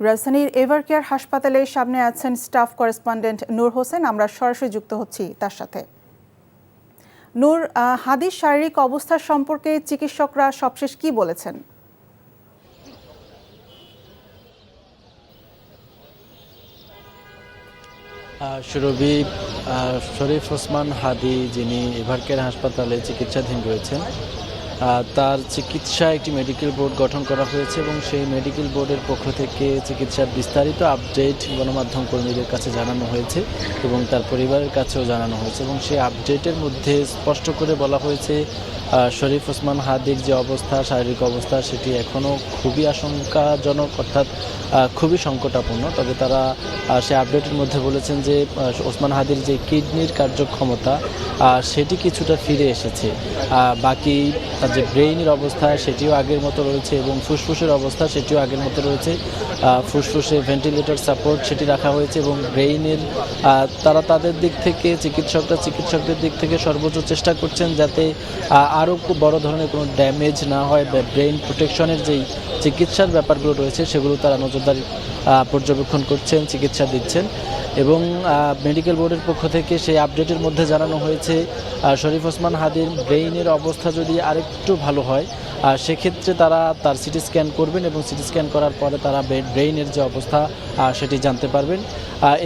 রাজধানীর এভারকেয়ার হাসপাতালের সামনে আছেন স্টাফ করেসপন্ডেন্ট নূর হোসেন। আমরা সরাসরি যুক্ত হচ্ছি তার সাথে। নূর, হাদির শারীরিক অবস্থা সম্পর্কে চিকিৎসকরা সবশেষ কি বলেছেন? সুরভি, শরীফ ওসমান হাদি যিনি এভারকেয়ার হাসপাতালে চিকিৎসাধীন রয়েছেন, তার চিকিৎসা একটি মেডিকেল বোর্ড গঠন করা হয়েছে এবং সেই মেডিকেল বোর্ডের পক্ষ থেকে চিকিৎসার বিস্তারিত আপডেট গণমাধ্যম কর্মীদের কাছে জানানো হয়েছে এবং তার পরিবারের কাছেও জানানো হয়েছে এবং সেই আপডেটের মধ্যে স্পষ্ট করে বলা হয়েছে শরীফ ওসমান হাদির যে অবস্থা, শারীরিক অবস্থা, সেটি এখনও খুবই আশঙ্কাজনক, অর্থাৎ খুবই সংকটাপন্ন। তবে তারা সে আপডেটের মধ্যে বলেছেন যে ওসমান হাদির যে কিডনির কার্যক্ষমতা সেটি কিছুটা ফিরে এসেছে, বাকি তার যে ব্রেইনের অবস্থা সেটিও আগের মতো রয়েছে এবং ফুসফুসের অবস্থা সেটিও আগের মতো রয়েছে। ফুসফুসে ভেন্টিলেটর সাপোর্ট সেটি রাখা হয়েছে এবং ব্রেইনের তারা তাদের দিক থেকে চিকিৎসকদের দিক থেকে সর্বোচ্চ চেষ্টা করছেন যাতে আরও খুব বড় ধরনের কোনো ড্যামেজ না হয় বা ব্রেইন প্রোটেকশনের যেই চিকিৎসার ব্যাপারগুলো রয়েছে সেগুলো তারা নজরদারি পর্যবেক্ষণ করছেন, চিকিৎসা দিচ্ছেন। এবং মেডিকেল বোর্ডের পক্ষ থেকে সেই আপডেটের মধ্যে জানানো হয়েছে শরীফ ওসমান হাদির ব্রেইনের অবস্থা যদি আরেকটু ভালো হয় সেক্ষেত্রে তারা তার সিটি স্ক্যান করবেন এবং সিটি স্ক্যান করার পরে তারা ব্রেইনের যে অবস্থা সেটি জানতে পারবেন।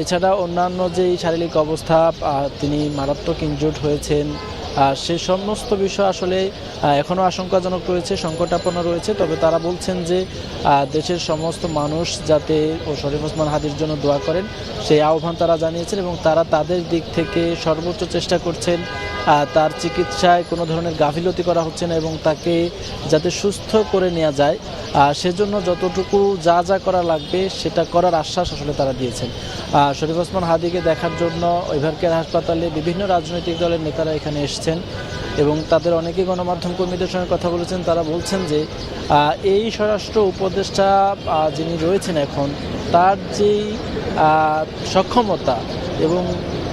এছাড়া অন্যান্য যেই শারীরিক অবস্থা, তিনি মারাত্মক ইনজুর্ড হয়েছেন, সে সমস্ত বিষয় আসলে এখনও আশঙ্কাজনক রয়েছে, সংকটাপন্ন রয়েছে। তবে তারা বলছেন যে দেশের সমস্ত মানুষ যাতে শরীফ ওসমান হাদির জন্য দোয়া করেন সেই আহ্বান তারা জানিয়েছেন এবং তারা তাদের দিক থেকে সর্বোচ্চ চেষ্টা করছেন তার চিকিৎসায় কোনো ধরনের গাফিলতি করা হচ্ছে না এবং তাকে যাতে সুস্থ করে নেওয়া যায় সেজন্য যতটুকু যা করা লাগবে সেটা করার আশ্বাস আসলে তারা দিয়েছেন। শরীফ ওসমান হাদিকে দেখার জন্য এভারকেয়ার হাসপাতালে বিভিন্ন রাজনৈতিক দলের নেতারা এখানে এসেছেন এবং তাদের অনেকেই গণমাধ্যম কর্মীদের সঙ্গে কথা বলেছেন। তারা বলছেন যে এই স্বরাষ্ট্র উপদেষ্টা যিনি রয়েছেন এখন, তার যেই সক্ষমতা এবং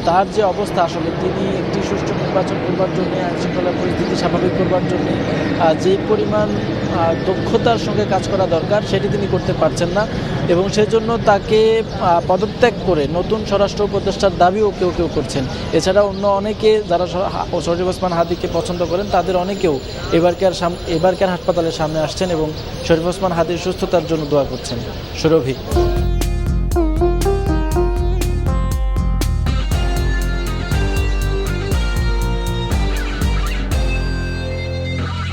তার যে অবস্থা, আসলে তিনি একটি সুষ্ঠু নির্বাচন করবার জন্য, আইনশৃঙ্খলা পরিস্থিতি স্বাভাবিক করবার জন্য যে পরিমাণ দক্ষতার সঙ্গে কাজ করা দরকার সেটি তিনি করতে পারছেন না এবং সেজন্য তাকে পদত্যাগ করে নতুন স্বরাষ্ট্র উপদেষ্টার দাবিও কেউ করছেন। এছাড়া অন্য অনেকে যারা শরীফ ওসমান হাদিকে পছন্দ করেন তাদের অনেকেও এবারকেয়ার হাসপাতালের সামনে আসছেন এবং শরীফ ওসমান হাদির সুস্থতার জন্য দোয়া করছেন। সুরভি।